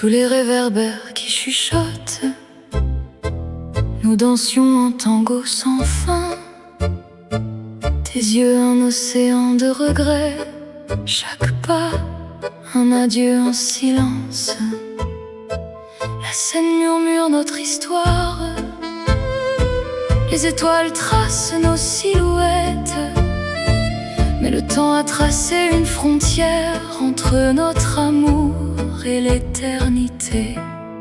Sous les réverbères qui chuchotent, nous dansions un tango sans fin. Tes yeux un océan de regrets, chaque pas un adieu en silence. La scène murmure notre histoire, les étoiles tracent nos silhouettes, mais le temps a tracé une frontière entre notre amour et l'éternité.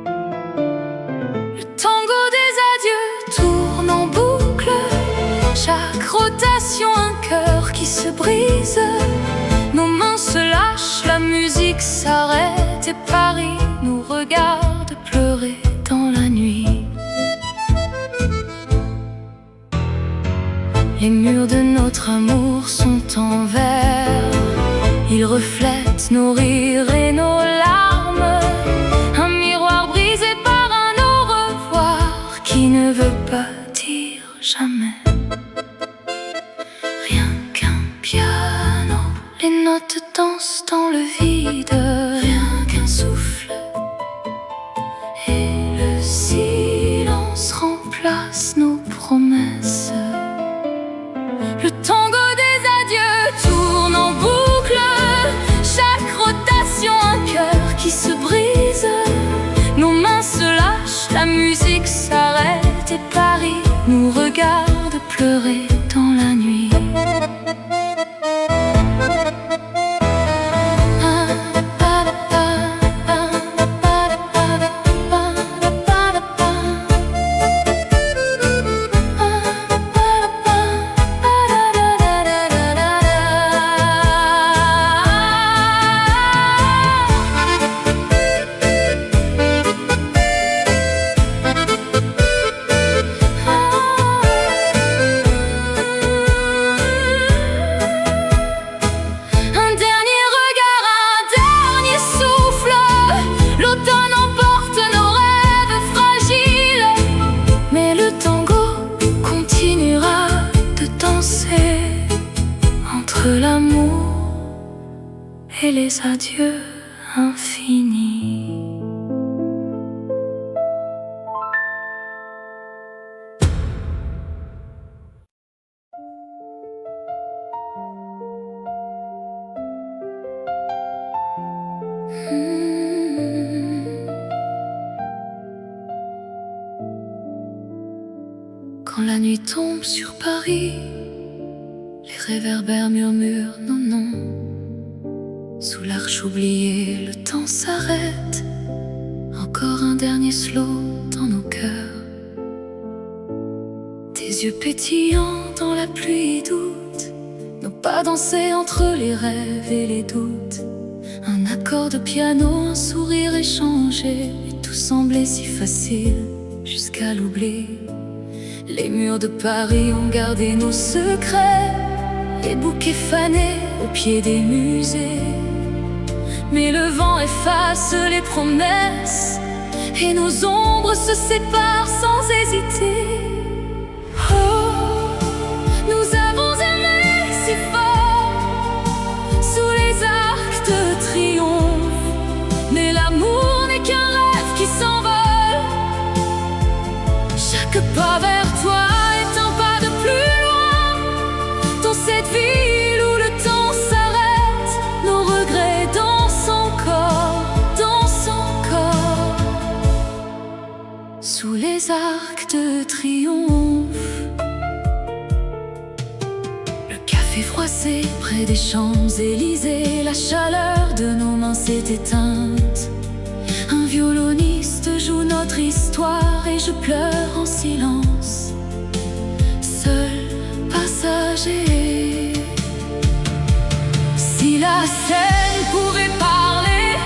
Le tango des adieux tourne en boucle, chaque rotation un cœur qui se brise. Nos mains se lâchent, la musique s'arrête et Paris nous regarde pleurer dans la nuit. Les murs de notre amour sont en verre, ils reflètent nos rires et nos larmes. Un miroir brisé par un au revoir qui ne veut pas dire jamais. Rien qu'un piano, les notes dansent dans le vide. Rien qu'un souffle et le silence remplace nos promesses. Le tango des adieux tourne en boucle, chaque rotation un cœur qui se brise. Nos mains se lâchent, la musique s'arrête et Paris nous regarde pleurer dans la nuit. Entre l'amour et les adieux infinis. Quand la nuit tombe sur Paris, les réverbères murmurent nos noms. Sous l'arche oubliée, le temps s'arrête. Encore un dernier slow dans nos cœurs. Tes yeux pétillants dans la pluie doute, nos pas dansés entre les rêves et les doutes. Un accord de piano, un sourire échangé, et tout semblait si facile jusqu'à l'oubli. Les murs de Paris ont gardé nos secrets, les bouquets fanés au pied des musées. Mais le vent efface les promesses et nos ombres se séparent sans hésiter. Oh, nous avons aimé si fort sous les arcs de triomphe, mais l'amour n'est qu'un rêve qui s'envole. Chaque pas vers toi est un pas de plus loin dans cette ville où le temps s'arrête. Nos regrets dansent encore, dansent encore sous les arcs de triomphe. Le café froissé près des Champs-Élysées, la chaleur de nos mains s'est éteinte. Un violoniste joue notre histoire et je pleure en silence, seul passager. Si la Seine pouvait parler,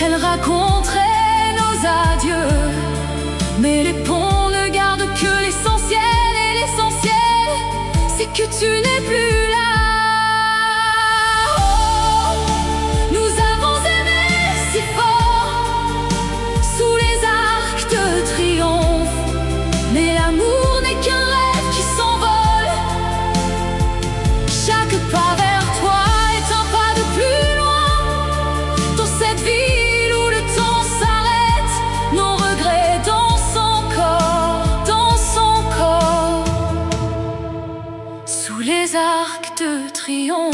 elle raconterait nos adieux. Mais les ponts ne gardent que l'essentiel, et l'essentiel, c'est que tu n'es plus là. Oh, nous avons aimé si fort sous les arcs de triomphe, mais l'amour n'est qu'un rêve qui s'envole. Chaque pas vers toi est un pas de plus loin dans cette ville où le temps triomphe.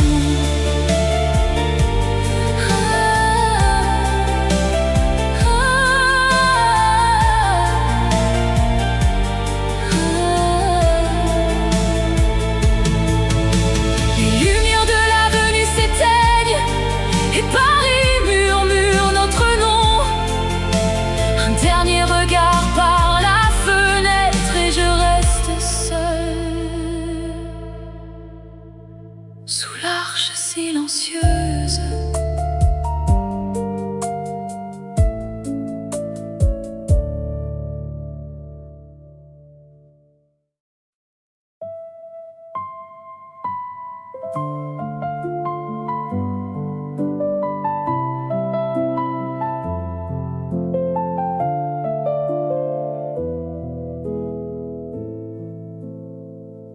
Et Paris murmure notre nom. Un dernier regard par la fenêtre et je reste seule sous l'arche silencieuse.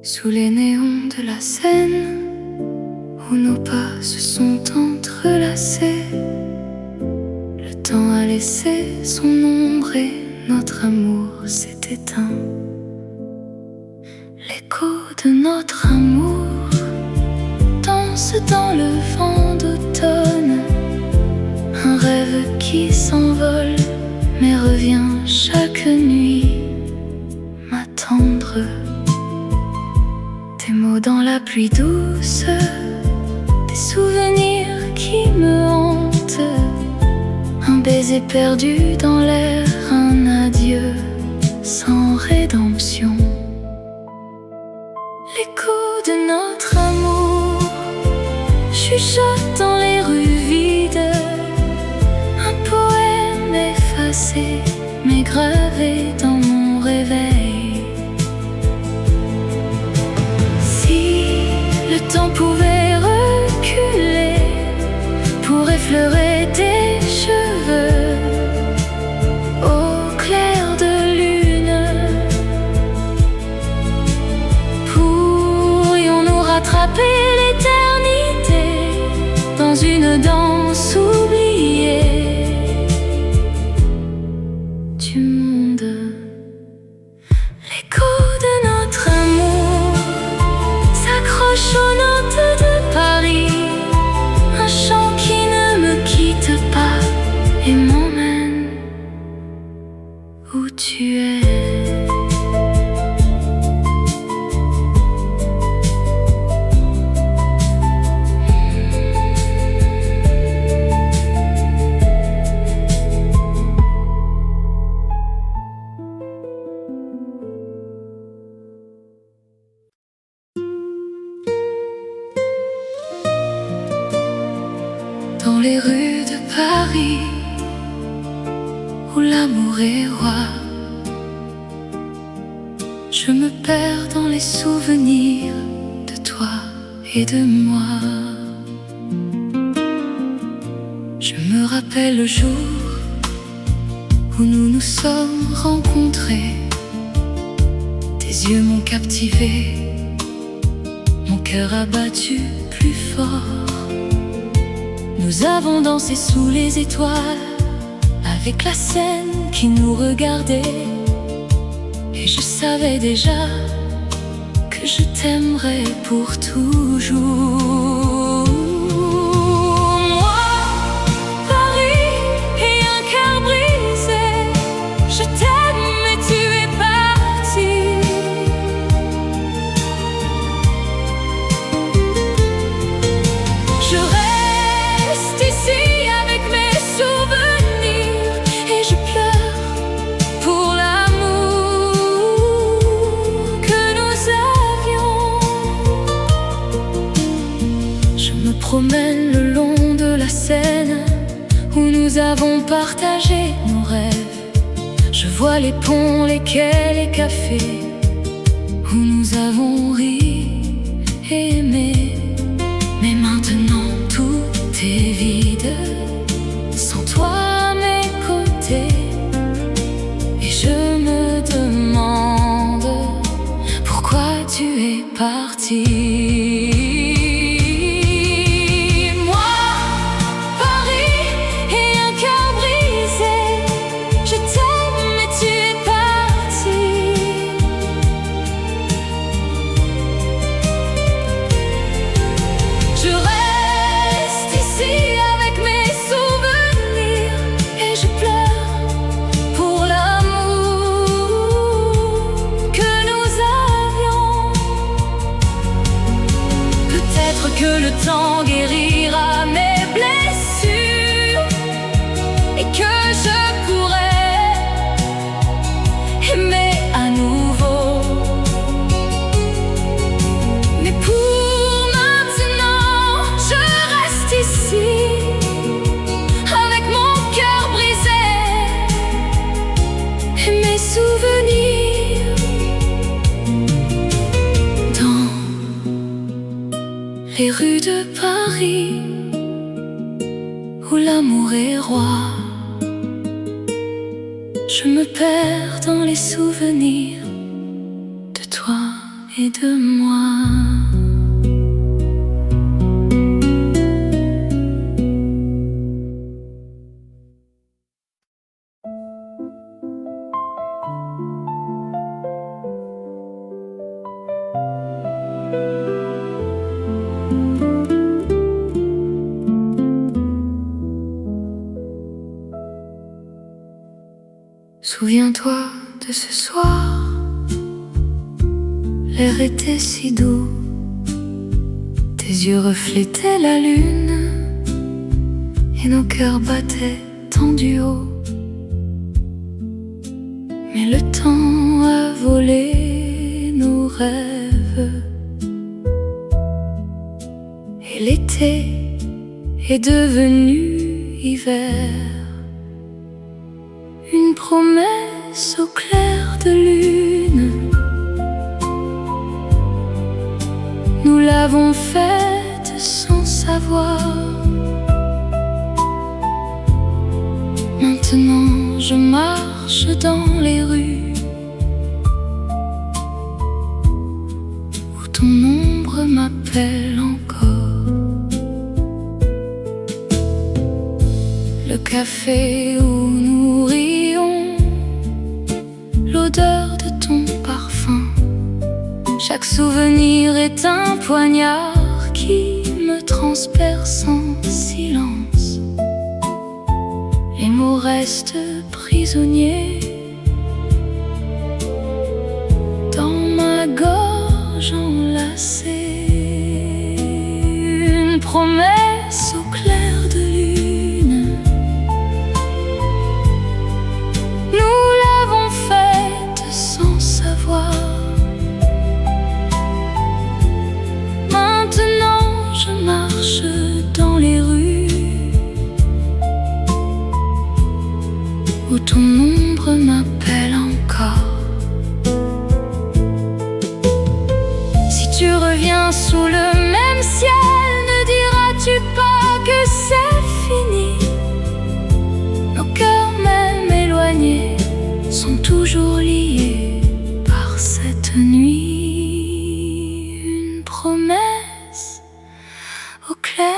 Sous les néons de la Seine, où nos pas se sont entrelacés, le temps a laissé son ombre et notre amour s'est éteint. L'écho de notre amour danse dans le vent d'automne, un rêve qui s'envole mais revient chaque nuit m'attendre. Des mots dans la pluie douce, des souvenirs qui me hantent, un baiser perdu dans l'air, un adieu sans rédemption. L'écho de notre amour chuchote dans les rues vides, un poème effacé mais gravé dans mon réveil. Le temps pouvait reculer pour effleurer tes cheveux au clair de lune. Pourrions-nous rattraper l'éternité dans une danse oubliée du monde? L'écho de notre amour s'accroche aux notes de Paris, un chant qui ne me quitte pas et m'emmène où tu es. Dans les rues de Paris, où l'amour est roi, je me perds dans les souvenirs de toi et de moi. Je me rappelle le jour où nous nous sommes rencontrés. Tes yeux m'ont captivé, mon cœur a battu plus fort. Nous avons dansé sous les étoiles, avec la Seine qui nous regardait. Et je savais déjà que je t'aimerais pour toujours. Moi, Paris et un cœur brisé, je t'aime mais tu es parti. Je reste ici avec mes souvenirs et je pleure pour l'amour que nous avions. Je me promène le long de la Seine où nous avons partagé nos rêves. Je vois les ponts, les quais, les cafés où nous avons ri et aimé. Mais maintenant tout est vide, sans toi à mes côtés. Et je me demande pourquoi tu es parti. Moi, Paris et un cœur brisé, je t'aime mais tu es parti. les rues de Paris où l'amour est roi. Je me perds dans les souvenirs de toi et de moi. Souviens-toi de ce soir, l'air était si doux, tes yeux reflétaient la lune et nos cœurs battaient tendus haut. Mais le temps a volé nos rêves et l'été est devenu hiver. Une promesse au clair de lune, nous l'avons faite sans savoir. Maintenant je marche dans les rues où ton ombre m'appelle encore. Le café où nous rions, l'odeur de ton parfum, chaque souvenir est un poignard qui me transperce en silence. Les mots restent prisonniers dans ma gorge enlacée. Une promesse au clair de lune, nous l'avons faite sans savoir. Maintenant je marche dans les rues où ton ombre m'appelle encore. Si tu reviens sous le même ciel, ne diras-tu pas que c'est fini? Nos cœurs même éloignés sont toujours liés par cette nuit. Une promesse au clair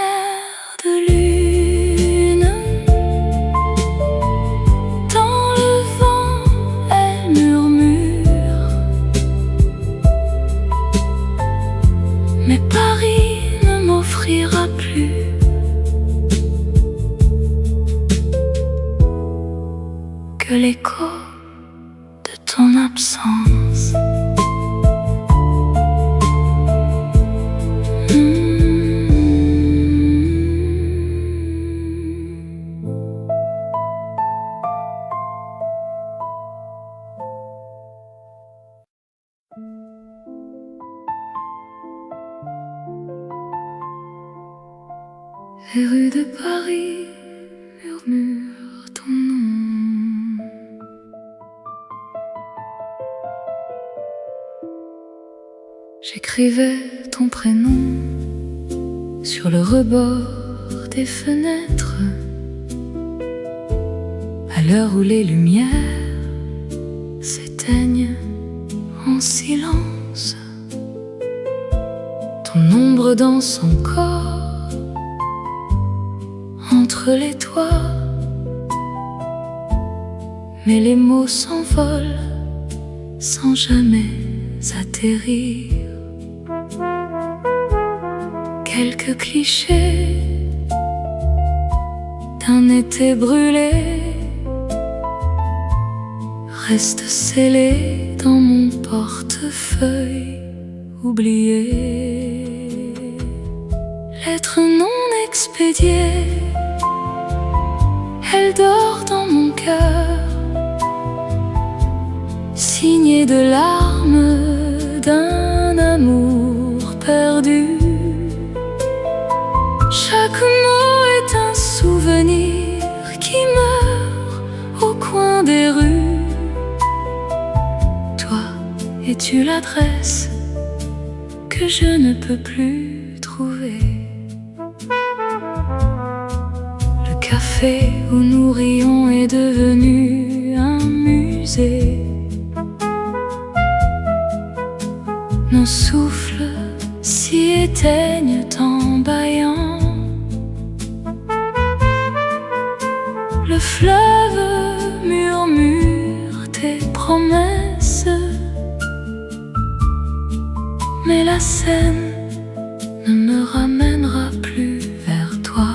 de lune, dans le vent elle murmure, mais Paris ne m'offrira plus que l'écho de ton absence. Les rues de Paris murmurent ton nom. J'écrivais ton prénom sur le rebord des fenêtres, à l'heure où les lumières s'éteignent en silence. Ton ombre danse encore entre les toits, mais les mots s'envolent sans jamais atterrir. Quelques clichés d'un été brûlé restent scellés dans mon portefeuille oublié. Lettre non expédiée, elle dort dans mon cœur, signée de larmes d'un amour perdu. Chaque mot est un souvenir qui meurt au coin des rues. Toi, es-tu l'adresse que je ne peux plus trouver? café où nous rions est devenu un musée. Nos souffles s'y éteignent en bâillant. Le fleuve murmure tes promesses, mais la Seine ne me ramènera plus vers toi.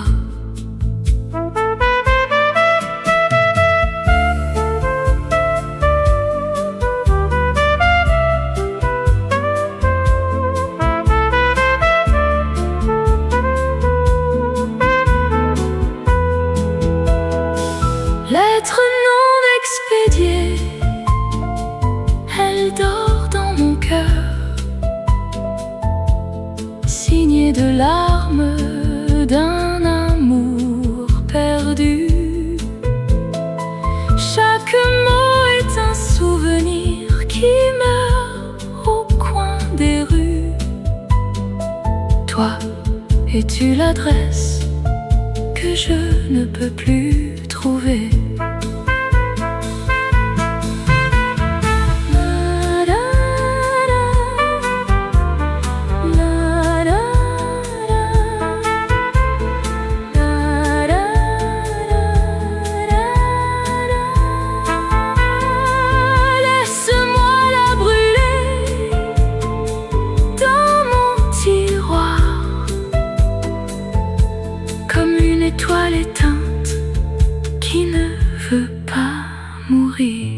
Lettre non expédiée, elle dort dans mon cœur, signée de larmes d'un amour perdu. Chaque mot est un souvenir qui meurt au coin des rues. Toi, es-tu l'adresse que je ne peux plus trouver? Étoile éteinte qui ne veut pas mourir.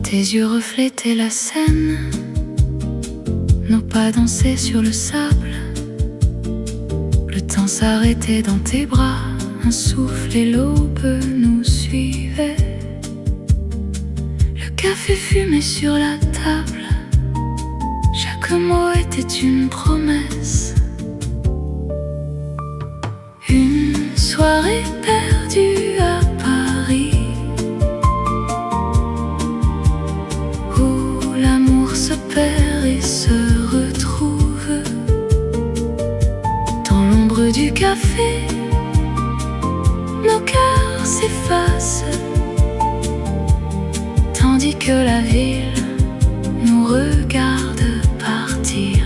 Tes yeux reflétaient la Seine, nos pas dansaient sur le sable. Le temps s'arrêtait dans tes bras, un souffle et l'aube nous suivaient. Le café fumait sur la table, chaque mot était une promesse. Une soirée perdue à Paris, se perd et se retrouve. Dans l'ombre du café, nos cœurs s'effacent, tandis que la ville nous regarde partir.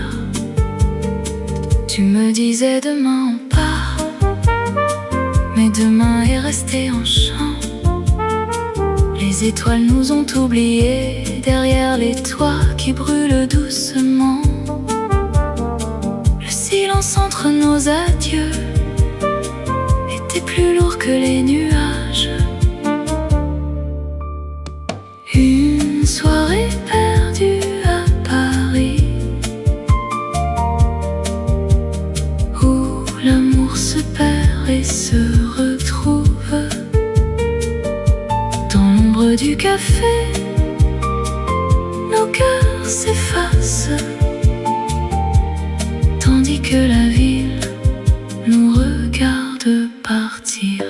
Tu me disais demain on part, mais demain est resté en chant. Les étoiles nous ont oubliés derrière les toits qui brûlent doucement. Le silence entre nos adieux était plus lourd que les nuages. Une soirée perdue à Paris, où l'amour se perd et se retrouve. Dans l'ombre du café, nos cœurs s'effacent, tandis que la ville nous regarde partir.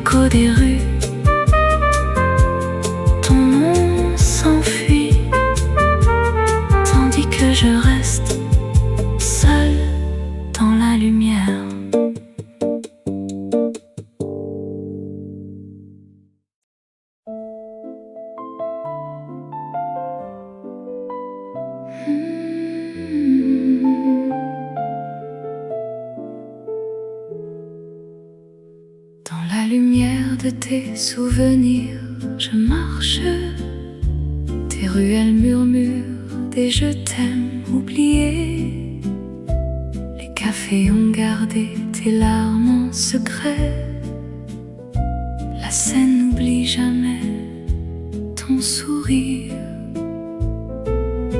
l'écho des rues. Ton nom s'enfuit, tandis que je reste seule dans la lumière. Dans la lumière de tes souvenirs, je marche. Tes ruelles murmurent des je t'aime oubliés. Les cafés ont gardé tes larmes en secret. La scène n'oublie jamais ton sourire.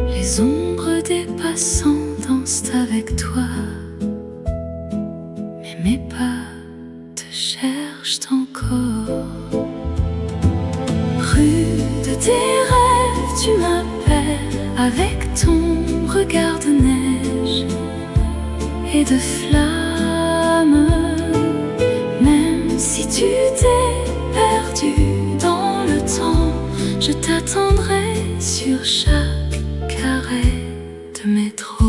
Les ombres des passants dansent avec toi, mais mes pas te cherchent encore. Rue de tes rêves, tu m'appelles avec ton regard de neige et de flammes. Même si tu t'es perdu dans le temps, je t'attendrai sur chaque carré de métro.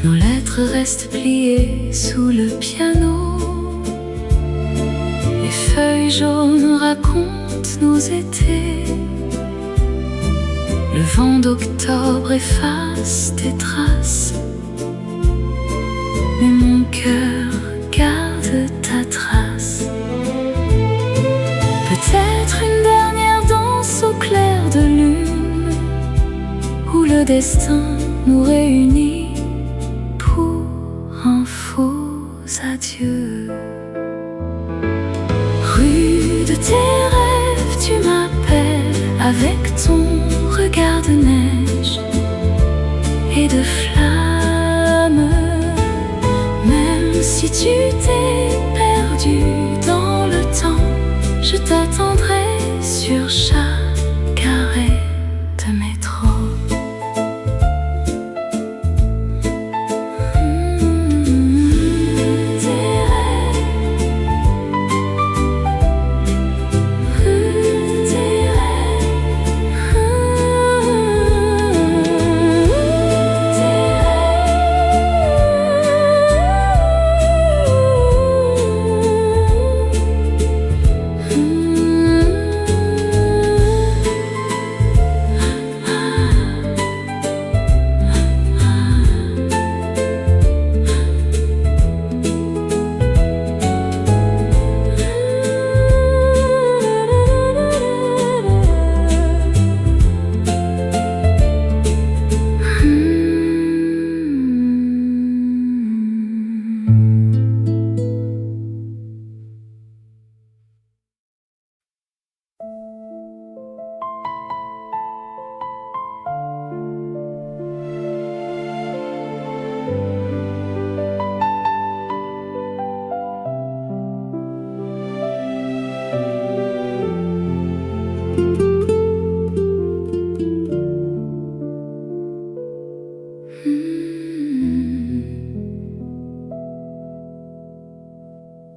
Nos lettres restent pliées sous le piano. Les feuilles jaunes racontent nos étés. Le vent d'octobre efface tes traces, mais mon cœur garde ta trace. Peut-être une dernière danse au clair de lune, où le destin nous réunit pour un faux adieu. Rue de tes rêves, tu m'appelles avec ton regard de neige et de flammes. Même si tu t'es perdu dans le temps, je t'attendrai sur chaque carré de métro.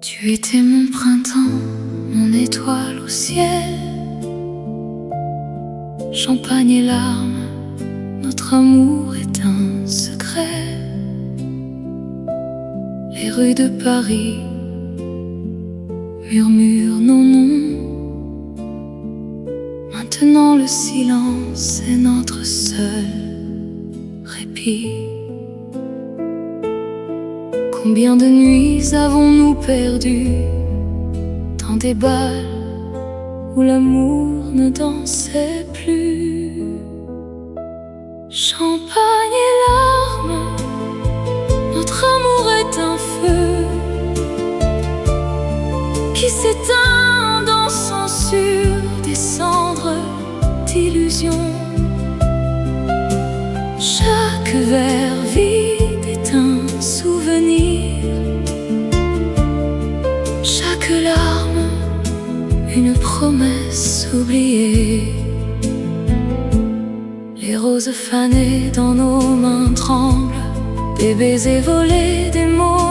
Tu étais mon printemps, mon étoile au ciel. Champagne et larmes, notre amour est un secret. Les rues de Paris murmurent nos noms. Maintenant le silence est notre seul répit. Combien de nuits avons-nous perdu dans des bals où l'amour ne dansait plus? Champagne et larmes, notre amour est un feu qui s'éteint dansant sur des cendres d'illusions. Chaque verre vide est un souvenir, chaque larme une promesse oubliée. Les roses fanées dans nos mains tremblent, des baisers volés, des mots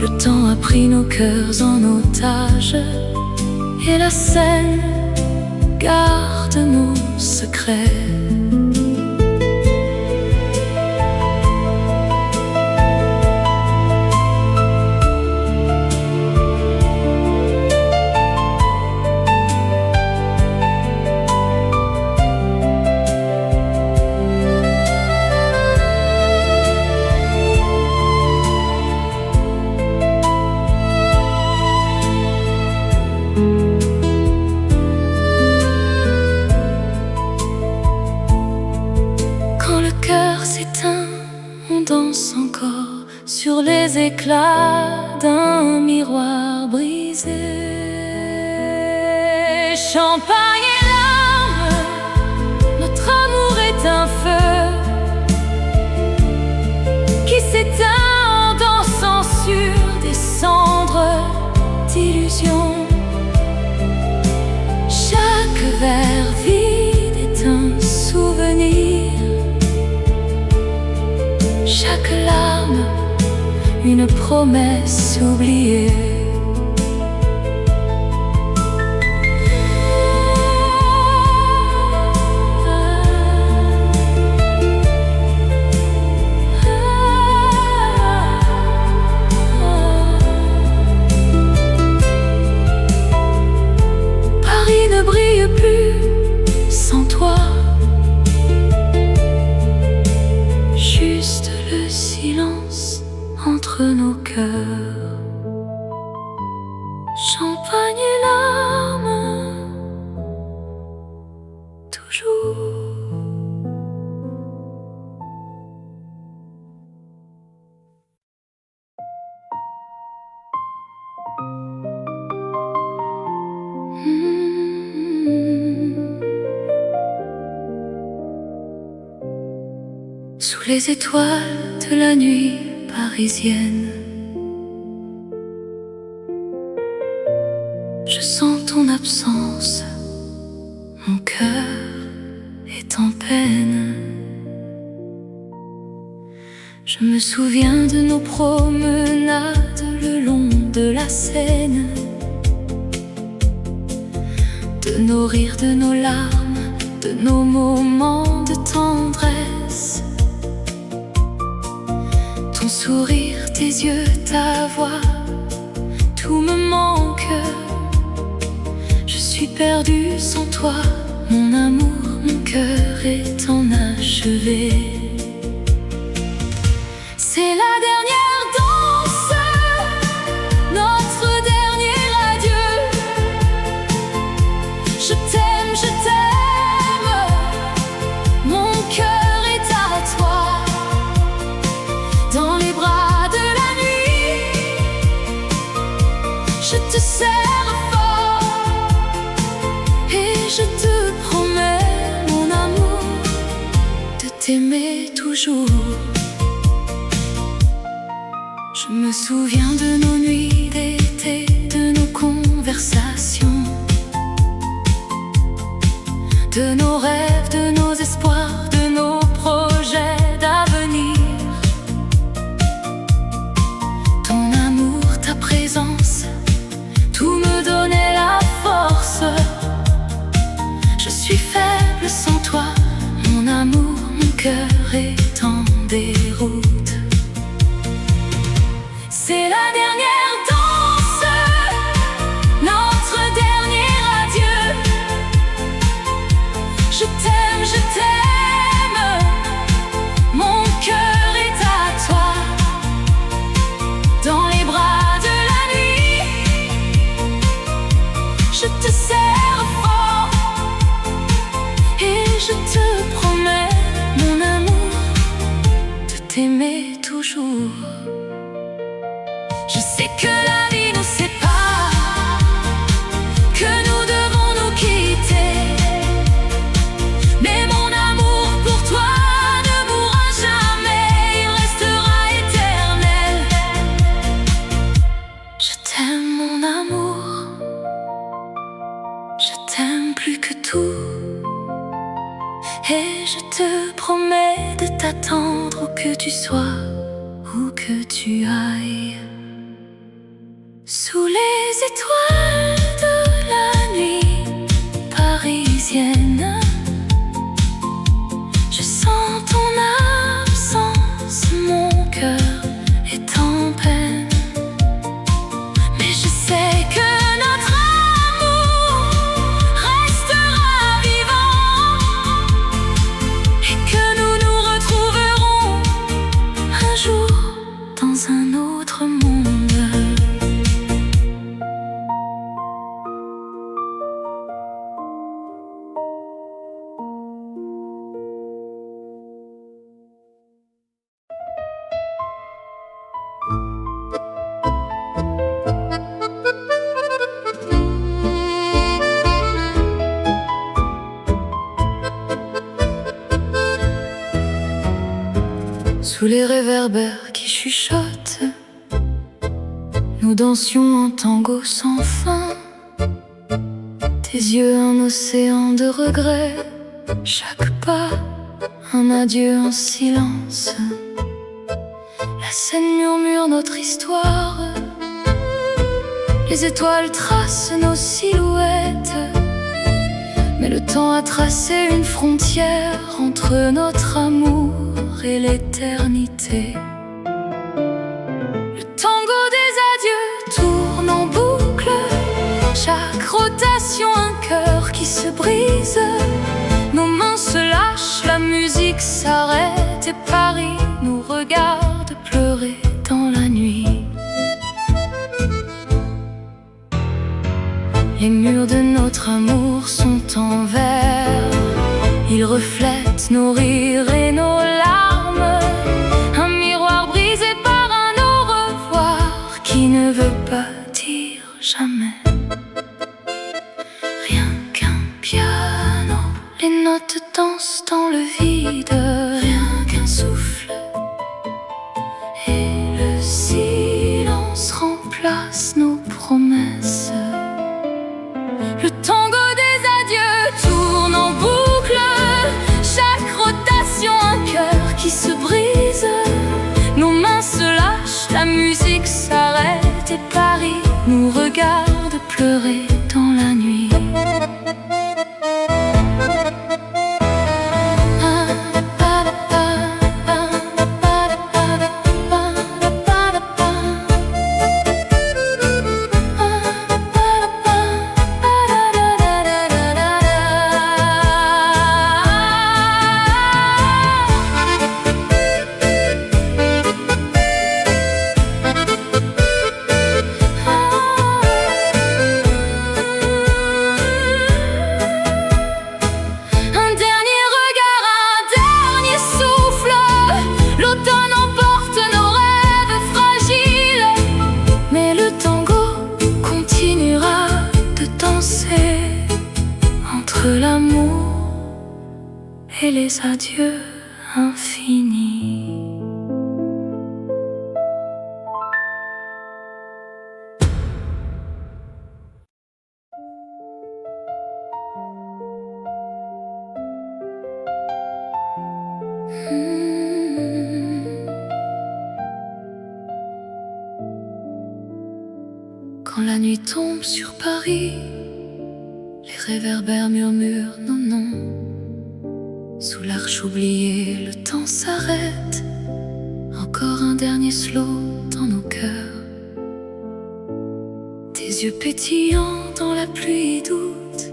Le temps a pris nos cœurs en otage, et la scène garde nos secrets. On danse encore sur les éclats d'un miroir brisé. Champagne et larmes, notre amour est un feu qui s'éteint en dansant sur des cendres d'illusions. Chaque verre vide est un souvenir, chaque larme, une promesse oubliée. Paris ne brille plus sans toi. Juste le silence entre nos cœurs. Champagne et larmes, toujours. Sous les étoiles de la nuit parisienne, je sens ton absence, mon cœur est en peine. Je me souviens de nos promenades le long de la Seine, de nos rires, de nos larmes, de nos moments de tendresse. Ton sourire, tes yeux, ta voix, tout me manque. Je suis perdue sans toi, mon amour, mon cœur est enachevé. C'est la dernière danse, notre dernier adieu. Je t'aime, je t'aime, mon cœur est à toi. Dans les bras de la nuit, je te serre fort et je te promets, mon amour, de t'aimer toujours. Je me souviens de nos nuits d'été, de nos conversations, de nos rêves, de nos espoirs, de nos projets d'avenir. Ton amour, ta présence, tout me donnait la force. Je suis faible sans toi, mon amour, mon cœur est en déroute. C'est la dernière danse, notre dernier adieu. Je t'aime, je t'aime, mon cœur est à toi. Dans les bras de la nuit, je te serre fort et je te promets, mon amour, de t'aimer toujours. Je sais que la vie nous sépare, que nous devons nous quitter, mais mon amour pour toi ne mourra jamais, il restera éternel. Je t'aime, mon amour, je t'aime plus que tout, et je te promets de t'attendre où que tu sois, où que tu ailles. Sous les étoiles de la nuit parisienne, je sens ton absence, mon cœur est en peine. Mais je sais que notre amour restera vivant et que nous nous retrouverons un jour dans un autre monde. Sous les réverbères qui chuchotent, nous dansions un tango sans fin. Tes yeux un océan de regrets, chaque pas un adieu en silence. La scène murmure notre histoire, les étoiles tracent nos silhouettes. Mais le temps a tracé une frontière entre notre amour et l'éternité. Le tango des adieux tourne en boucle, chaque rotation un cœur qui se brise. Nos mains se lâchent, la musique s'arrête et Paris nous regarde pleurer dans la nuit. Les murs de notre amour sont en verre, ils reflètent nos rires et nos larmes. Un miroir brisé par un au revoir qui ne veut pas dire jamais. Rien qu'un piano, les notes dansent dans le vide. Rien qu'un souffle et le silence remplace nos promesses. Le tango des adieux tourne en boucle, chaque rotation un cœur qui se brise. Nos mains se lâchent, la musique s'arrête et Paris nous regarde pleurer dans la nuit. Entre l'amour et les adieux infinis. Quand la nuit tombe sur Paris, les réverbères murmurent nos noms. Sous l'arche oubliée, le temps s'arrête. Encore un dernier slow dans nos cœurs. Tes yeux pétillants dans la pluie doute,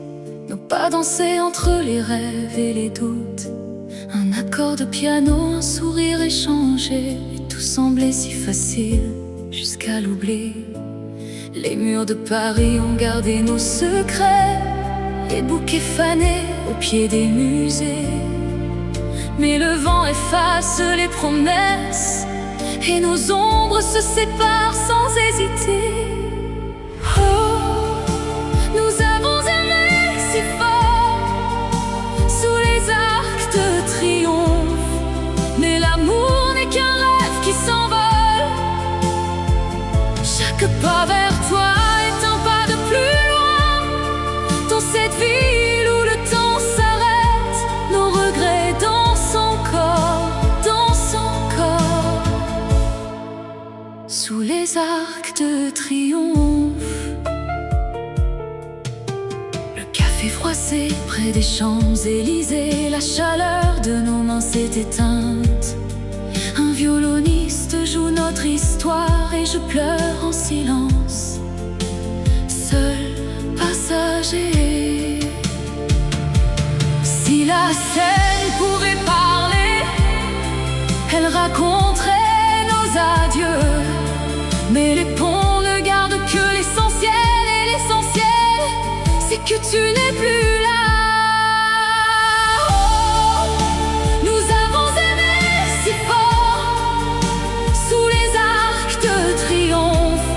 nos pas dansés entre les rêves et les doutes. Un accord de piano, un sourire échangé, et tout semblait si facile jusqu'à l'oubli. Les murs de Paris ont gardé nos secrets, les bouquets fanés au pied des musées. Mais le vent efface les promesses et nos ombres se séparent sans hésiter. Oh, nous avons aimé si fort sous les arcs de triomphe. Mais l'amour n'est qu'un rêve qui s'envole. Chaque pas vers toi est un pas de plus loin dans cette ville où le temps s'arrête. Nos regrets dansent encore, sous les arcs de triomphe. passé près des Champs-Élysées, la chaleur de nos mains s'est éteinte. Un violoniste joue notre histoire et je pleure en silence, seul passager. Si la scène pouvait parler, elle raconterait nos adieux. Mais les ponts ne gardent que l'essentiel, et l'essentiel, c'est que tu n'es plus là. Oh, nous avons aimé si fort, sous les arcs de triomphe.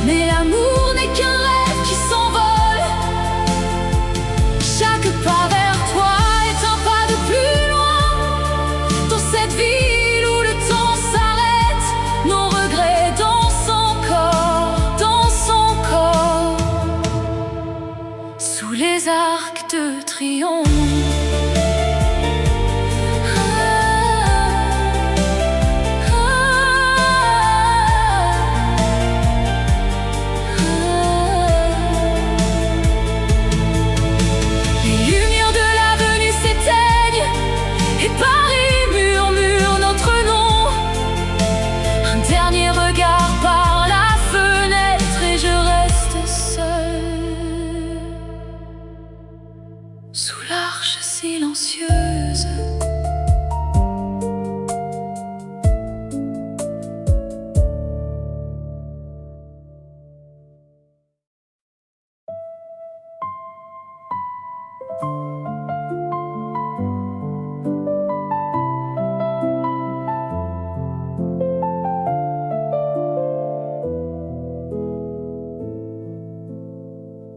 Mais l'amour n'est qu'un rêve qui s'envole. Chaque pas vers toi est un pas de plus loin. Dans cette ville où le temps s'arrête, nos regrets dansent encore dans son corps, sous les arcs de triomphe. Les lumières de l'avenue s'éteignent et Paris murmure notre nom. Un dernier regard par la fenêtre et je reste seule, sous l'arche silencieuse.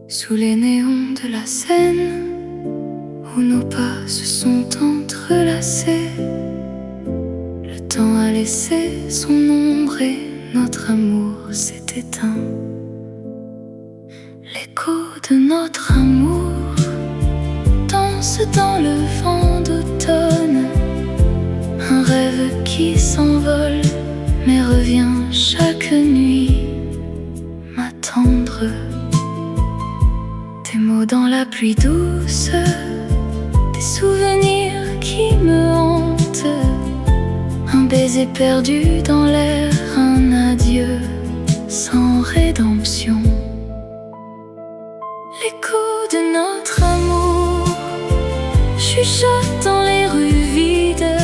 Sous les néons de la Seine, où nos pas se sont entrelacés, le temps a laissé son ombre et notre amour s'est éteint. L'écho de notre amour danse dans le vent d'automne, un rêve qui s'envole mais revient chaque nuit m'attendre. Des mots dans la pluie douce, des souvenirs qui me hantent, un baiser perdu dans l'air, un adieu sans rédemption. L'écho de notre amour chuchote dans les rues vides,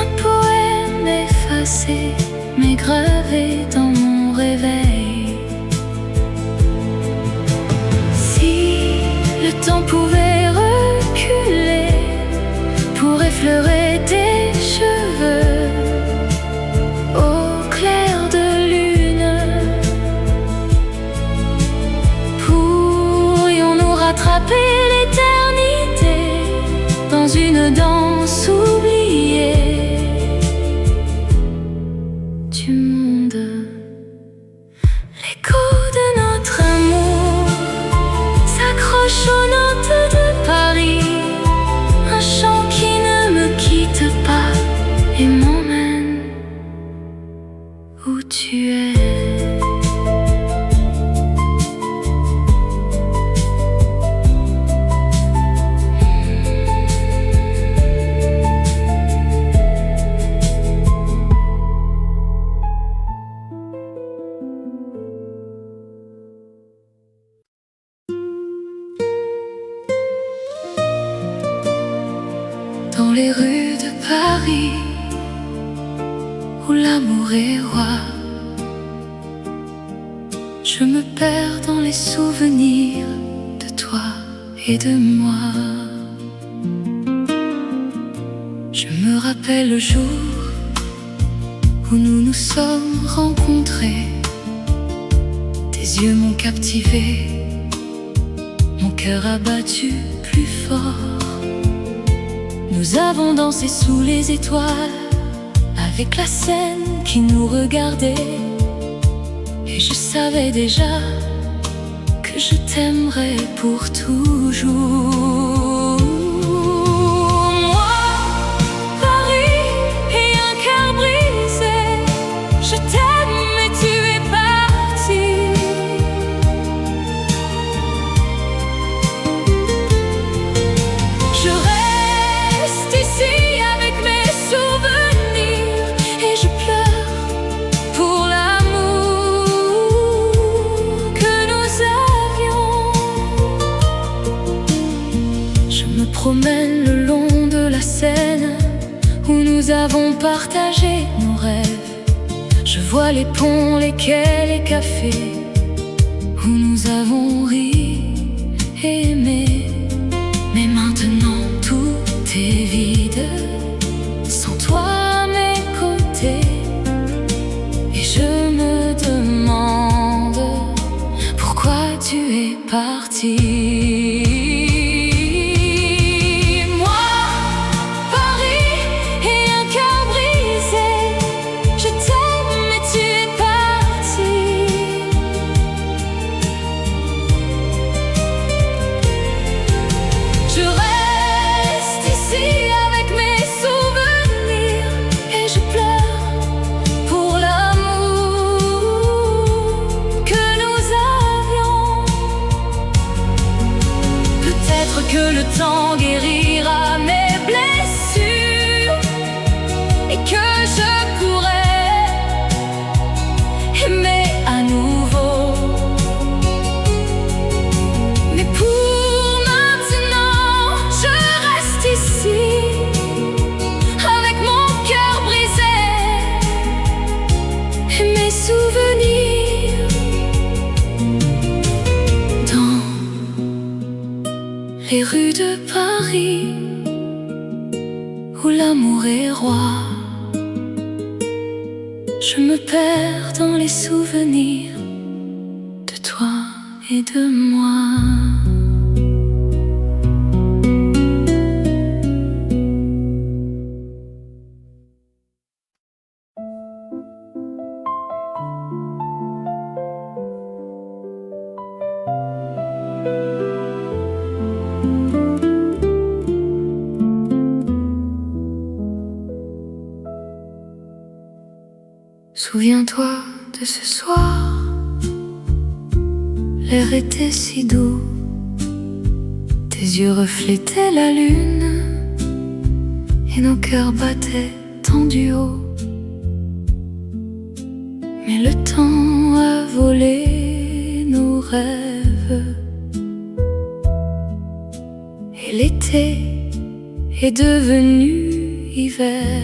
un poème effacé mais gravé dans mon réveil. Le temps pouvait reculer pour effleurer tes cheveux au clair de lune. Pourrions-nous rattraper l'éternité dans une danse oubliée du monde? L'écho de notre amour s'accroche aux notes de Paris, un chant qui ne me quitte pas et m'emmène où tu es. Dans les rues de Paris, où l'amour est roi, je me perds dans les souvenirs de toi et de moi. Je me rappelle le jour où nous nous sommes rencontrés. Tes yeux m'ont captivé, mon cœur a battu plus fort. Nous avons dansé sous les étoiles, avec la Seine qui nous regardait. Et je savais déjà que je t'aimerais pour toujours. Moi, Paris et un cœur brisé, je t'aime mais tu es parti. partager nos rêves. Je vois les ponts, les quais, les cafés où nous avons ri et aimé. Mais maintenant tout est vide, sans toi à mes côtés. Et je me demande pourquoi tu es parti. Que le temps guérira mes blessures et que je pourrai aimer à nouveau. Mais pour maintenant, je reste ici avec mon cœur brisé et mes souvenirs dans les rues de Paris, où l'amour est roi. Je me perds dans les souvenirs de toi et de moi. Souviens-toi de ce soir, l'air était si doux, tes yeux reflétaient la lune et nos cœurs battaient tendus haut. Mais le temps a volé nos rêves et l'été est devenu hiver.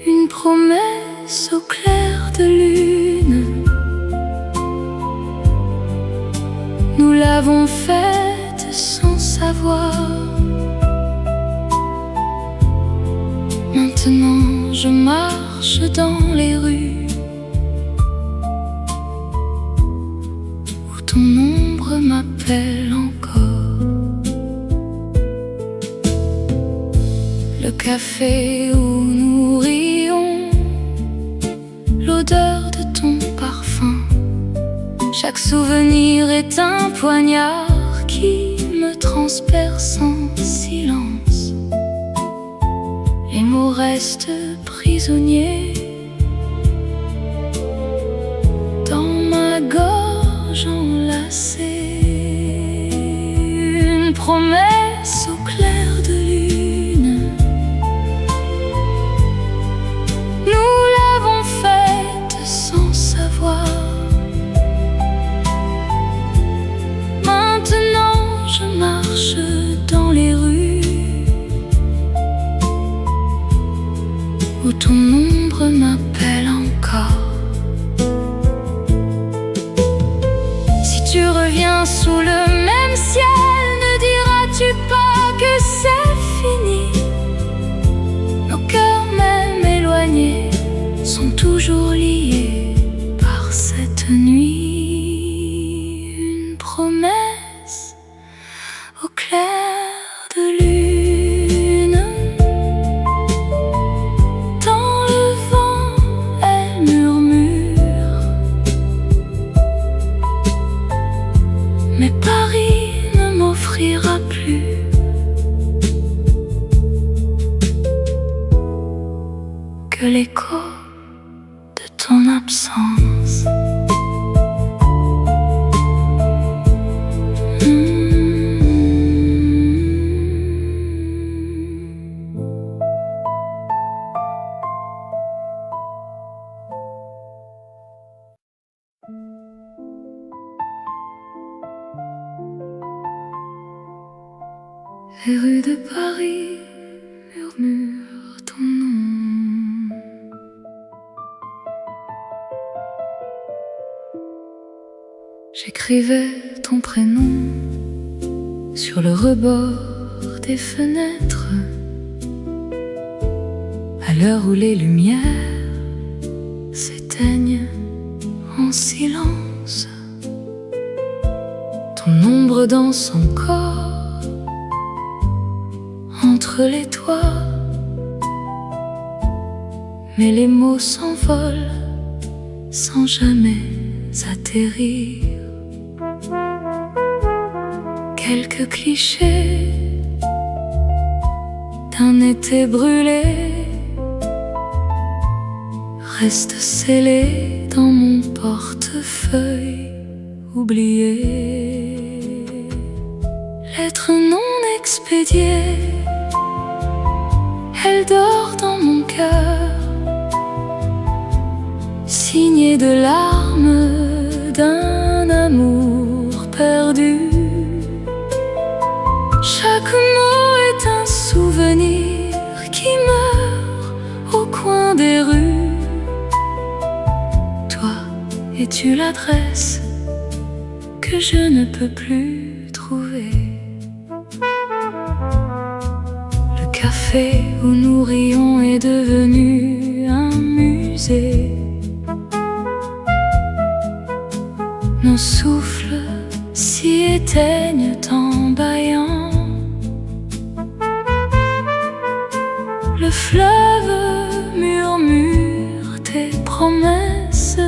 Une promesse au clair de lune, nous l'avons faite sans savoir. Maintenant je marche dans les rues où ton ombre m'appelle encore. Le café où nous rions, l'odeur de ton parfum. Chaque souvenir est un poignard qui me transperce en silence. Les mots restent prisonniers dans ma gorge enlacée. Une promesse au clair de lune, nous l'avons faite sans savoir. Maintenant je marche dans les rues où ton ombre m'appelle encore. Si tu reviens sous le même ciel, ne diras-tu pas que c'est fini? Nos cœurs même éloignés sont toujours liés par cette nuit. Une promesse au clair de lune. Dans le vent, elle murmure, mais Paris ne m'offrira plus que l'écho de ton absence. Les rues de Paris murmurent ton nom. J'écrivais ton prénom sur le rebord des fenêtres, à l'heure où les lumières s'éteignent en silence. Ton ombre danse encore entre les toits, mais les mots s'envolent sans jamais atterrir. Quelques clichés d'un été brûlé restent scellés dans mon portefeuille oublié. Lettre non expédiée, elle dort dans mon cœur, signée de larmes d'un amour perdu. Chaque mot est un souvenir qui meurt au coin des rues. Toi, es-tu l'adresse que je ne peux plus trouver? Le café où nous rions est devenu un musée. Nos souffles s'y éteignent en bâillant. Le fleuve murmure tes promesses,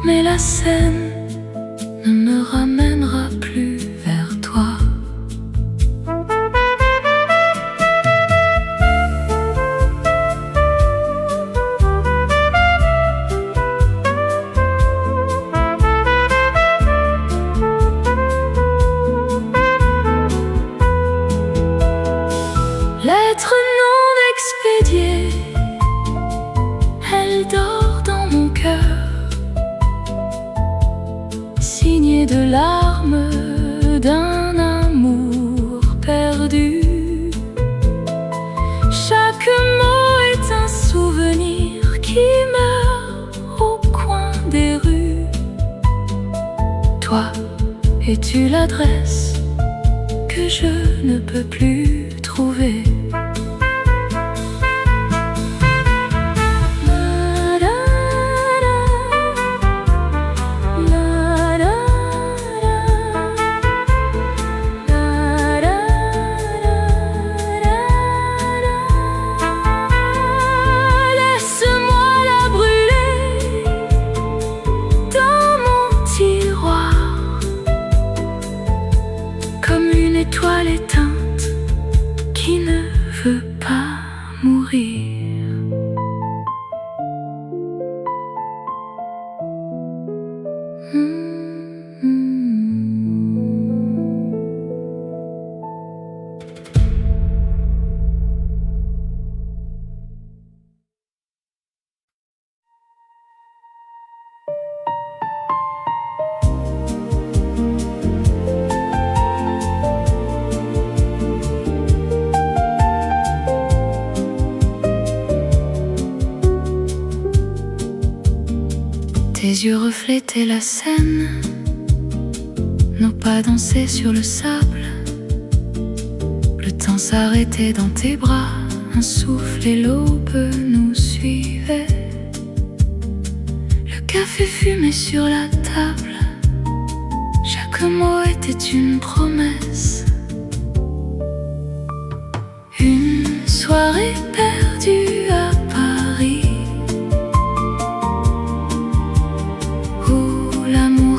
mais la Seine ne me ramènera plus vers toi. Lettre non expédiée, elle dort dans mon cœur, signée de larmes d'un amour perdu. Chaque mot est un souvenir qui meurt au coin des rues. Toi, es-tu l'adresse que je ne peux plus trouver? Étoile éteinte qui ne veut pas mourir. Tes yeux reflétaient la Seine, nos pas dansaient sur le sable. Le temps s'arrêtait dans tes bras, un souffle et l'aube nous suivaient. Le café fumait sur la table, chaque mot était une promesse. Une soirée perdue à Paris,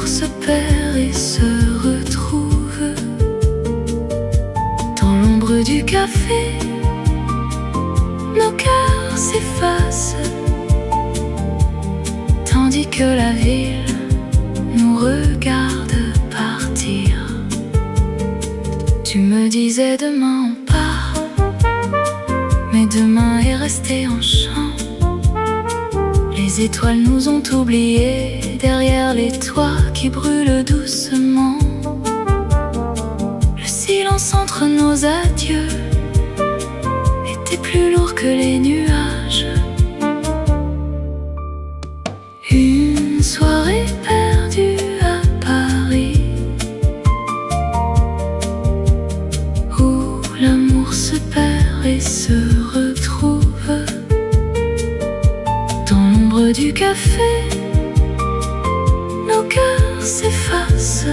se perd et se retrouve. Dans l'ombre du café, nos cœurs s'effacent, tandis que la ville nous regarde partir. Tu me disais demain on part, mais demain est resté en chant. Les étoiles nous ont oubliés derrière les toits qui brûlent doucement. Le silence entre nos adieux était plus lourd que les nuages. Une soirée du café, nos cœurs s'effacent,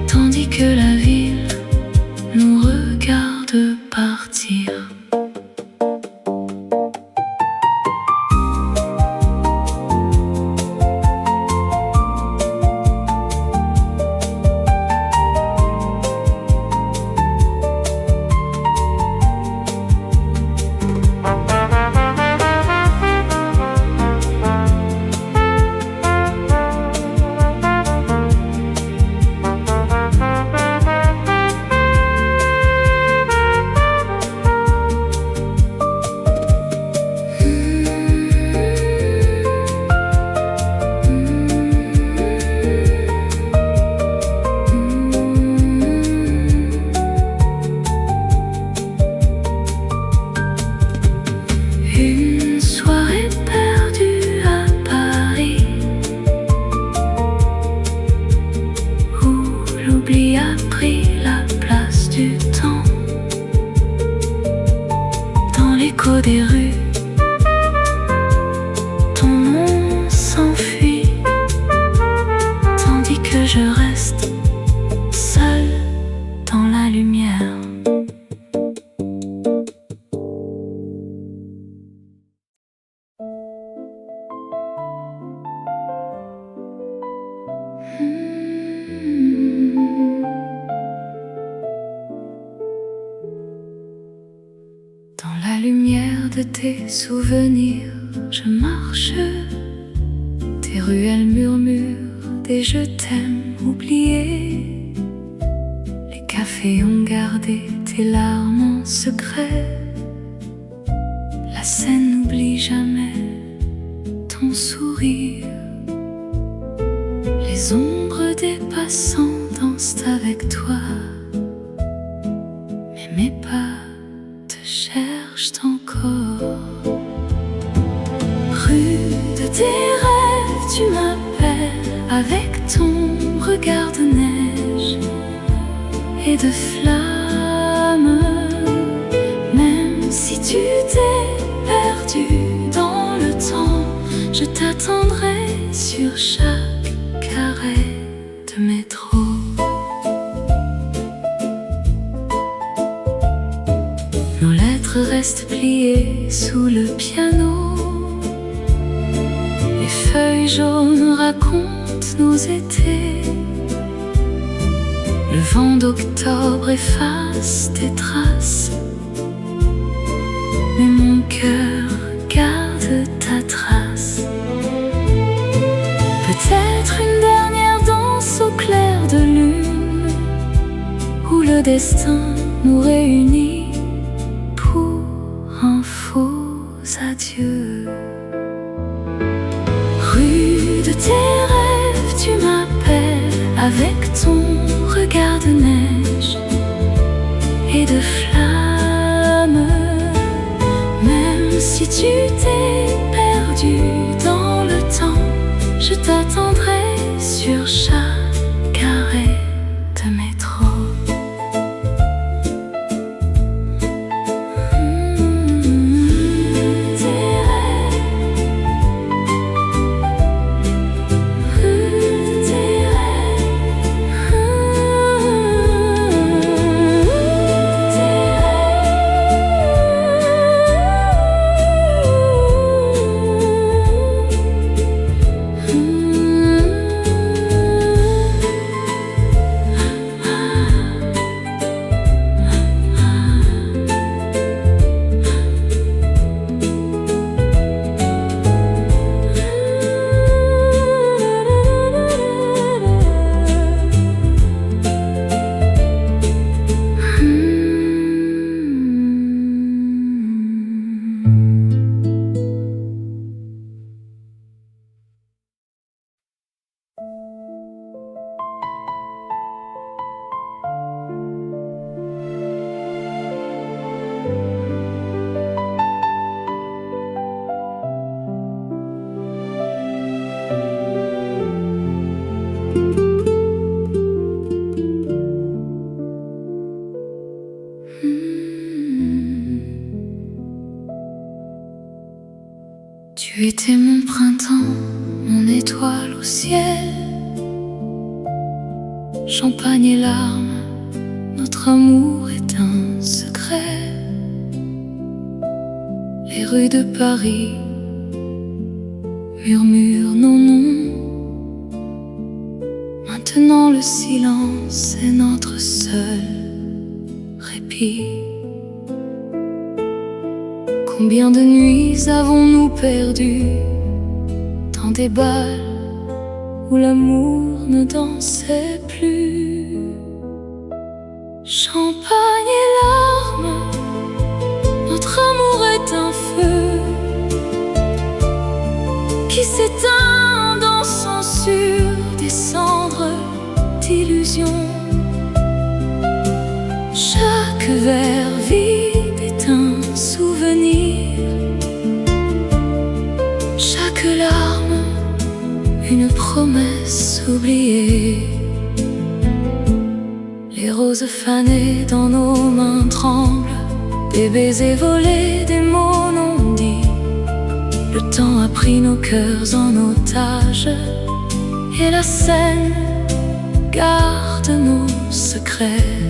tandis que la ville nous regarde partir. Une soirée perdue à Paris, où l'oubli a pris la place du temps. Dans l'écho des rues, ton nom s'enfuit, tandis que je reste seule dans la lumière. Dans la lumière de tes souvenirs, je marche. Tes ruelles murmurent des je t'aime oubliés. Les cafés ont gardé tes larmes en secret. La scène n'oublie jamais ton sourire. Les ombres des passants dansent avec toi, mais mes pas te cherchent encore. Rue de tes rêves, tu m'appelles avec ton regard de neige et de flammes. Même si tu t'es perdu dans le temps, je t'attendrai sur chaque arrêt de métro. Nos lettres restent pliées sous le piano. Les feuilles jaunes racontent nos étés. Le vent d'octobre efface tes traces, mais mon cœur garde ta trace. Peut-être une dernière danse au clair de lune, où le destin nous réunit pour un faux adieu. Rue de tes rêves, tu m'appelles avec ton regard de neige et de flammes. Même si tu t'es perdu dans le temps, je t'attendrai sur chaque arrêt de métro. Tu étais mon printemps, mon étoile au ciel. Champagne et larmes, notre amour est un secret. Les rues de Paris murmurent nos noms. Maintenant le silence est notre seul répit. Combien de nuits avons-nous perdu dans des bals où l'amour ne dansait plus? Champagne et larmes, notre amour est un feu qui s'éteint, dansant sur des cendres d'illusions. Chaque verre vide est un souvenir, chaque larme une promesse oubliée. Les roses fanées dans nos mains tremblent, des baisers volés, des mots non dits. Le temps a pris nos cœurs en otage, et la scène garde nos secrets.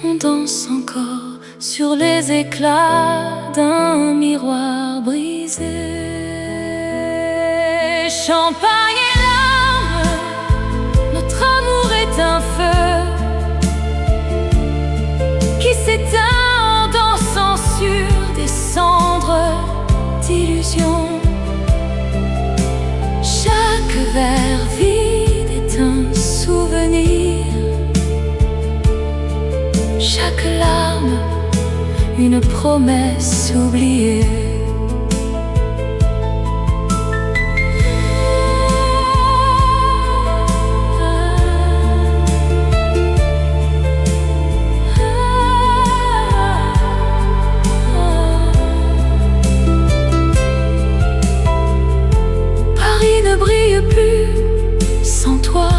On danse encore sur les éclats d'un miroir brisé. Champagne et larmes, notre amour est un feu qui s'éteint en dansant sur des cendres d'illusions. Chaque verre vide est un souvenir, chaque larme une promesse oubliée. Paris ne brille plus sans toi,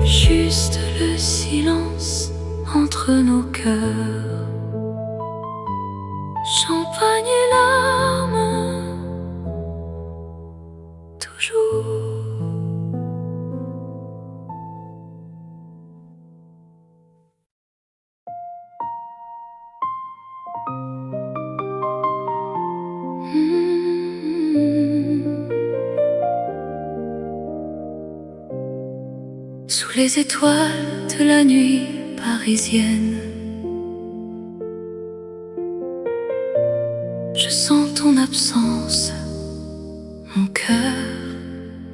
juste le silence entre nos cœurs. Champagne et larmes, toujours. Sous les étoiles de la nuit parisienne, je sens ton absence, mon cœur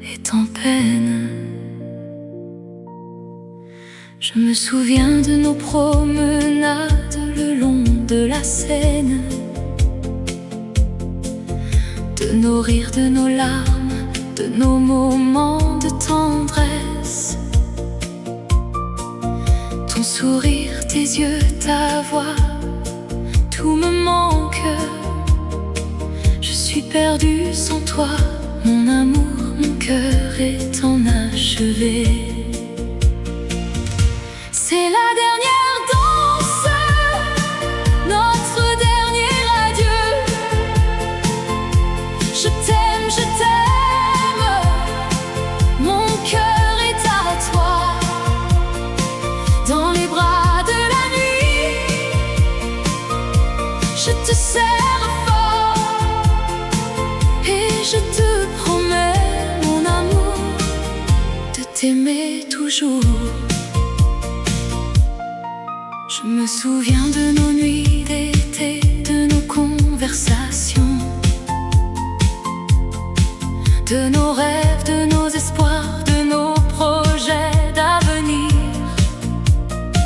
est en peine. Je me souviens de nos promenades le long de la Seine, de nos rires, de nos larmes, de nos moments de tendresse. Ton sourire, tes yeux, ta voix, tout me manque. Je suis perdue sans toi, mon amour, mon cœur est enachevé. C'est la dernière danse, notre dernier adieu. Je t'aime, mon cœur est à toi. Dans les bras de la nuit, je te serre fort et je te promets, mon amour, de t'aimer toujours. Je me souviens de nos nuits d'été, de nos conversations, de nos rêves